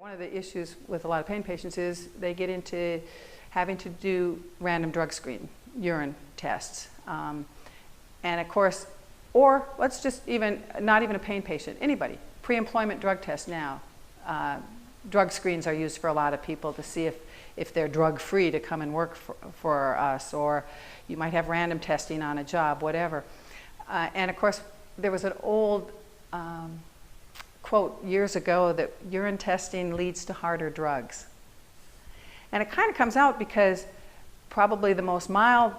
One of the issues with a lot of pain patients is they get into having to do random drug screen, urine tests. And of course, or let's just not even a pain patient, anybody, pre-employment drug test now. Drug screens are used for a lot of people to see if they're drug-free to come and work for us, or you might have random testing on a job, whatever. And of course, there was an old quote years ago that urine testing leads to harder drugs. And it kind of comes out because probably the most mild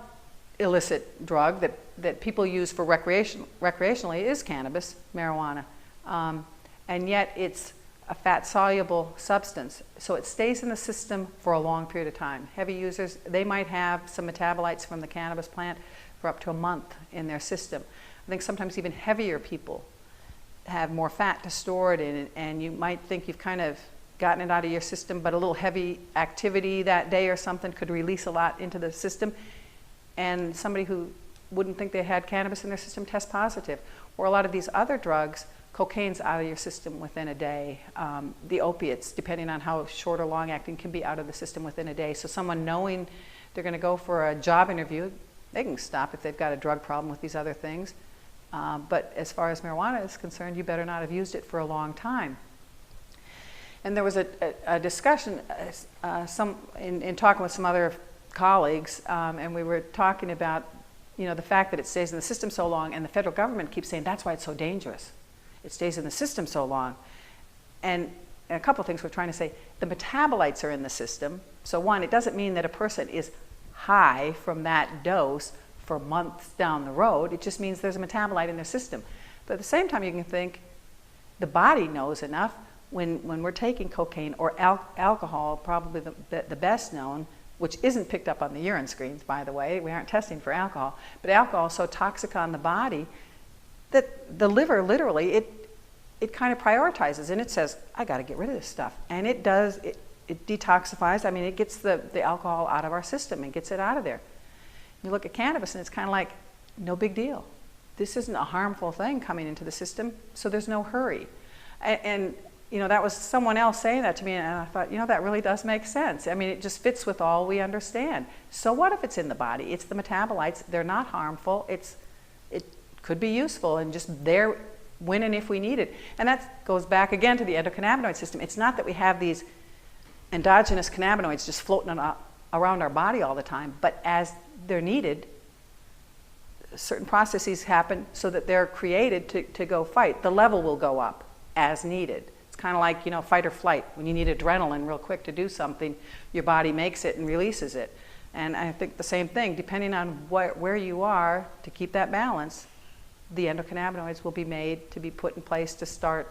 illicit drug that people use for recreationally is cannabis, marijuana. And yet it's a fat-soluble substance, so it stays in the system for a long period of time. Heavy users, they might have some metabolites from the cannabis plant for up to a month in their system. I think sometimes even heavier people have more fat to store it in, and you might think you've kind of gotten it out of your system, but a little heavy activity that day or something could release a lot into the system, and somebody who wouldn't think they had cannabis in their system tests positive. Or a lot of these other drugs, cocaine's out of your system within a day. The opiates, depending on how short or long acting, can be out of the system within a day. So someone knowing they're going to go for a job interview, they can stop if they've got a drug problem with these other things. But as far as marijuana is concerned, you better not have used it for a long time. And there was a discussion in talking with some other colleagues, and we were talking about, the fact that it stays in the system so long, and the federal government keeps saying that's why it's so dangerous. It stays in the system so long. And a couple of things we're trying to say. The metabolites are in the system. So one, it doesn't mean that a person is high from that dose for months down the road. It just means there's a metabolite in their system. But at the same time, you can think the body knows enough. When we're taking cocaine or alcohol, probably the best known, which isn't picked up on the urine screens, by the way. We aren't testing for alcohol. But alcohol is so toxic on the body that the liver, literally, it kind of prioritizes, and it says, I got to get rid of this stuff. And it does. It detoxifies. I mean, it gets the alcohol out of our system and gets it out of there. You look at cannabis, and it's kind of like, no big deal. This isn't a harmful thing coming into the system, so there's no hurry. And that was someone else saying that to me, and I thought, that really does make sense. I mean, it just fits with all we understand. So what if it's in the body? It's the metabolites. They're not harmful. It could be useful and just there when and if we need it. And that goes back again to the endocannabinoid system. It's not that we have these endogenous cannabinoids just floating around our body all the time, but as they're needed, certain processes happen so that they're created to go fight. The level will go up as needed. It's kind of like, fight or flight. When you need adrenaline real quick to do something, your body makes it and releases it. And I think the same thing, depending on where you are, to keep that balance, the endocannabinoids will be made to be put in place to start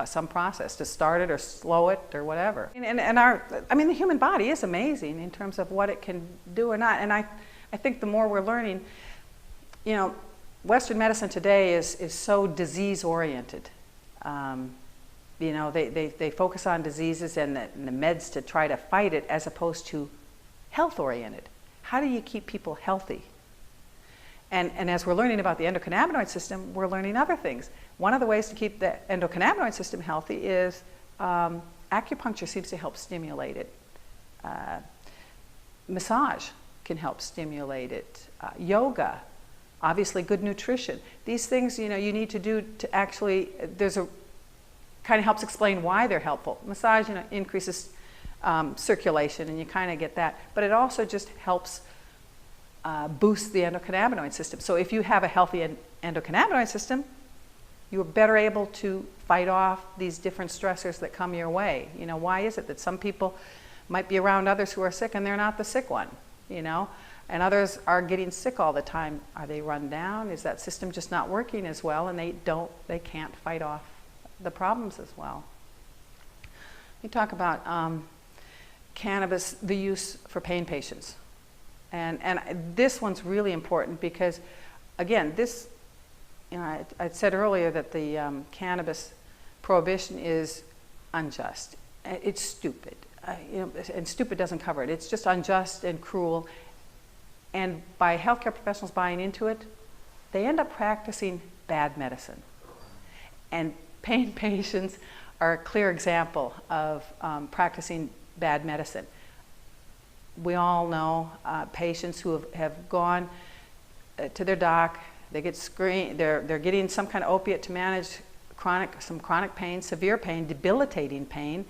some process, to start it or slow it or whatever. And the human body is amazing in terms of what it can do or not. And I think the more we're learning, Western medicine today is so disease-oriented. They focus on diseases and the meds to try to fight it, as opposed to health-oriented. How do you keep people healthy? And as we're learning about the endocannabinoid system, we're learning other things. One of the ways to keep the endocannabinoid system healthy is acupuncture seems to help stimulate it. Massage can help stimulate it. Yoga, obviously good nutrition. These things, you need to do to actually, kind of helps explain why they're helpful. Massage, increases circulation, and you kind of get that. But it also just helps boost the endocannabinoid system. So if you have a healthy endocannabinoid system, you're better able to fight off these different stressors that come your way. Why is it that some people might be around others who are sick and they're not the sick one, and others are getting sick all the time? Are they run down? Is that system just not working as well, and they can't fight off the problems as well? You talk about cannabis, the use for pain patients. And this one's really important because, again, this, I said earlier that the cannabis prohibition is unjust. It's stupid. And stupid doesn't cover it. It's just unjust and cruel. And by healthcare professionals buying into it, they end up practicing bad medicine. And pain patients are a clear example of practicing bad medicine. We all know patients who have gone to their doc, they get screened, they're getting some kind of opiate to manage some chronic pain, severe pain, debilitating pain,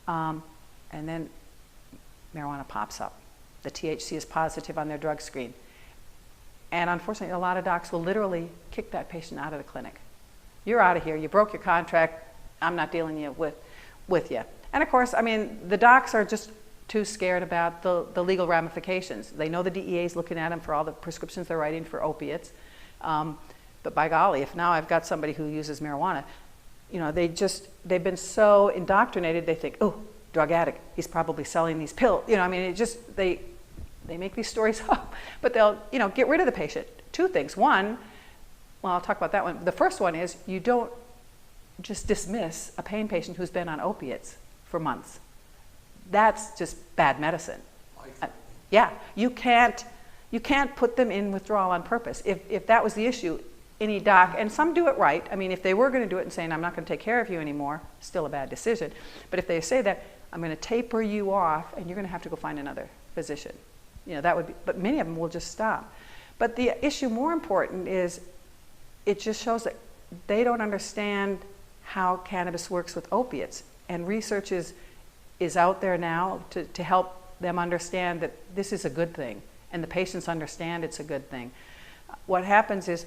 and then marijuana pops up. The THC is positive on their drug screen. And unfortunately, a lot of docs will literally kick that patient out of the clinic. You're out of here, you broke your contract, I'm not dealing with you. And of course, I mean, the docs are just too scared about the legal ramifications. They know the DEA is looking at them for all the prescriptions they're writing for opiates. But by golly, if now I've got somebody who uses marijuana, you know, they've been so indoctrinated, they think, oh, drug addict, he's probably selling these pills. You know, I mean, it just, they make these stories up, but they'll, you know, get rid of the patient. Two things. One, well, I'll talk about that one. The first one is you don't just dismiss a pain patient who's been on opiates for months. That's just bad medicine. Yeah, you can't put them in withdrawal on purpose. If that was the issue, any doc, and some do it right. I mean, if they were going to do it and saying, I'm not going to take care of you anymore, still a bad decision. But if they say that, I'm going to taper you off and you're going to have to go find another physician. You know, that would be, but many of them will just stop. But the issue more important is it just shows that they don't understand how cannabis works with opiates. And research is out there now to help them understand that this is a good thing. And the patients understand it's a good thing. What happens is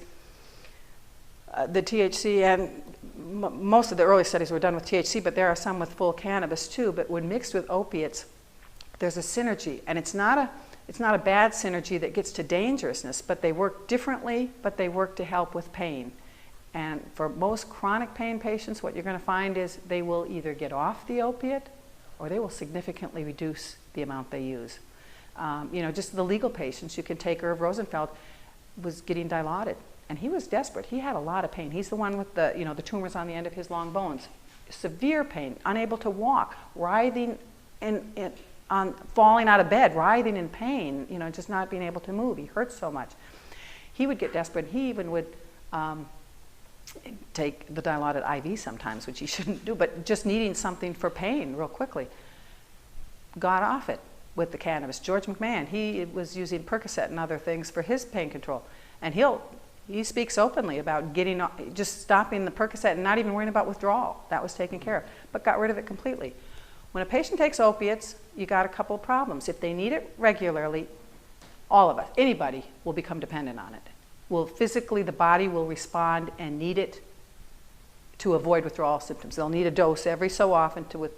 the THC, and most of the early studies were done with THC, but there are some with full cannabis too. But when mixed with opiates, there's a synergy. And it's not a bad synergy that gets to dangerousness, but they work differently, but they work to help with pain. And for most chronic pain patients, what you're going to find is they will either get off the opiate or they will significantly reduce the amount they use. You know, just the legal patients, you can take Irv Rosenfeld, was getting dilaudid, and he was desperate. He had a lot of pain. He's the one with the, you know, the tumors on the end of his long bones. Severe pain, unable to walk, writhing on falling out of bed, writhing in pain, you know, just not being able to move. He hurt so much. He would get desperate. He even would take the dilaudid IV sometimes, which he shouldn't do, but just needing something for pain real quickly. Got off it with the cannabis. George McMahon, he was using Percocet and other things for his pain control. And he speaks openly about just stopping the Percocet and not even worrying about withdrawal. That was taken care of, but got rid of it completely. When a patient takes opiates, you got a couple of problems. If they need it regularly, all of us, anybody will become dependent on it. Physically, the body will respond and need it to avoid withdrawal symptoms. They'll need a dose every so often to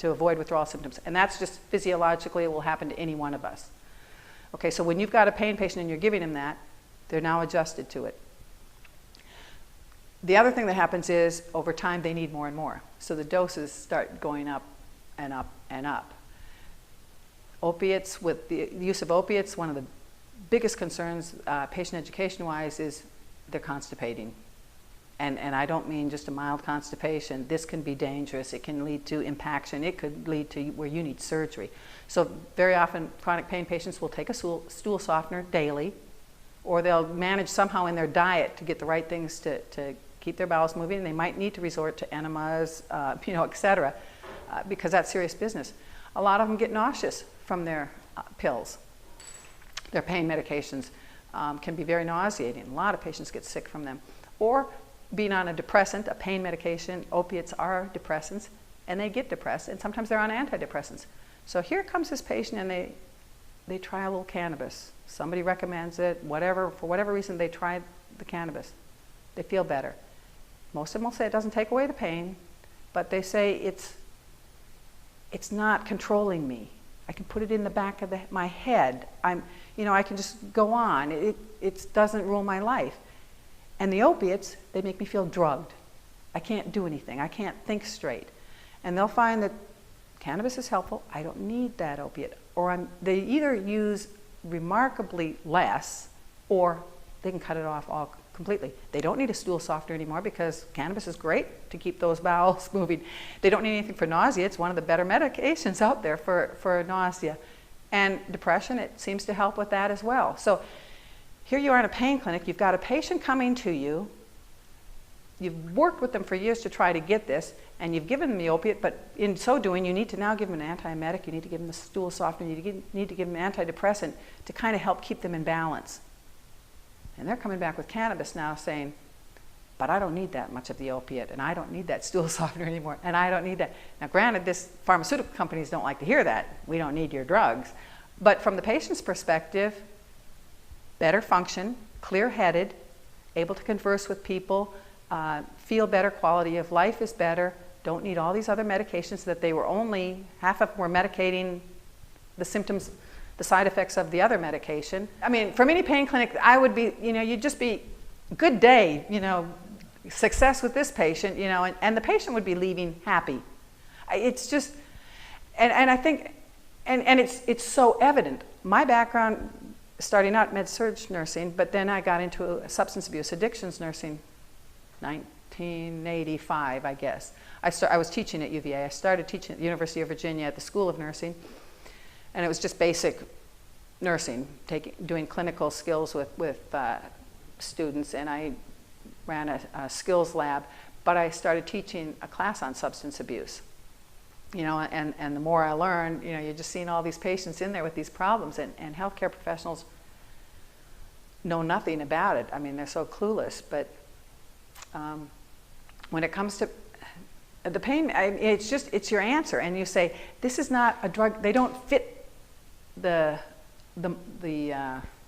avoid withdrawal symptoms. And that's just physiologically, it will happen to any one of us. Okay, so when you've got a pain patient and you're giving them that, they're now adjusted to it. The other thing that happens is, over time, they need more and more. So the doses start going up and up and up. Opiates, with the use of opiates, one of the biggest concerns, patient education-wise, is they're constipating. And I don't mean just a mild constipation. This can be dangerous. It can lead to impaction. It could lead to where you need surgery. So very often, chronic pain patients will take a stool softener daily, or they'll manage somehow in their diet to get the right things to keep their bowels moving. And they might need to resort to enemas, you know, et cetera, because that's serious business. A lot of them get nauseous from their pills. Their pain medications can be very nauseating. A lot of patients get sick from them. Or being on a depressant, a pain medication, opiates are depressants, and they get depressed, and sometimes they're on antidepressants. So here comes this patient, and they try a little cannabis. Somebody recommends it, whatever, for whatever reason, they try the cannabis. They feel better. Most of them will say it doesn't take away the pain, but they say it's not controlling me. I can put it in the back of my head. I can just go on. It doesn't rule my life. And the opiates, they make me feel drugged. I can't do anything. I can't think straight. And they'll find that cannabis is helpful. I don't need that opiate. Or they either use remarkably less, or they can cut it off all completely. They don't need a stool softener anymore because cannabis is great to keep those bowels moving. They don't need anything for nausea. It's one of the better medications out there for nausea. And depression, it seems to help with that as well. So here you are in a pain clinic. You've got a patient coming to you you've worked with them for years to try to get this, and you've given them the opiate, but in so doing, you need to now give them an antiemetic, you need to give them a stool softener, you need to give them an antidepressant to kind of help keep them in balance. And they're coming back with cannabis now saying, but I don't need that much of the opiate, and I don't need that stool softener anymore, and I don't need that. Now granted, pharmaceutical companies don't like to hear that. We don't need your drugs. But from the patient's perspective, better function, clear-headed, able to converse with people, feel better, quality of life is better, don't need all these other medications that they were only, half of them were medicating the symptoms, the side effects of the other medication. I mean, from any pain clinic, I would be, you'd just be, good day, success with this patient, and the patient would be leaving happy. It's just, and I think, and it's so evident. My background, starting out med-surg nursing, but then I got into substance abuse addictions nursing, 1985, I guess. I was teaching at UVA. I started teaching at the University of Virginia at the School of Nursing, and it was just basic nursing, doing clinical skills with students, and I ran a skills lab, but I started teaching a class on substance abuse. And the more I learned, you're just seeing all these patients in there with these problems, and healthcare professionals know nothing about it. I mean, they're so clueless, but when it comes to the pain, it's your answer, and you say, this is not a drug, they don't fit the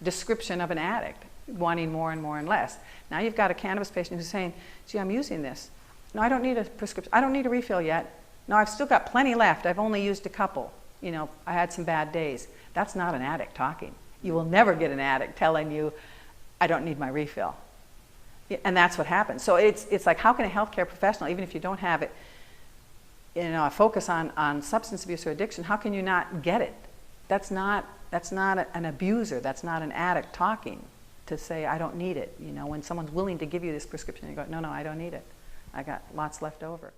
description of an addict, wanting more and more and less. Now you've got a cannabis patient who's saying, gee, I'm using this. No, I don't need a prescription. I don't need a refill yet. No, I've still got plenty left. I've only used a couple. I had some bad days. That's not an addict talking. You will never get an addict telling you, I don't need my refill. And that's what happens. So it's like, how can a healthcare professional, even if you don't have it, a focus on substance abuse or addiction, how can you not get it? That's not an abuser. That's not an addict talking to say, I don't need it. When someone's willing to give you this prescription, you go, no, I don't need it. I got lots left over.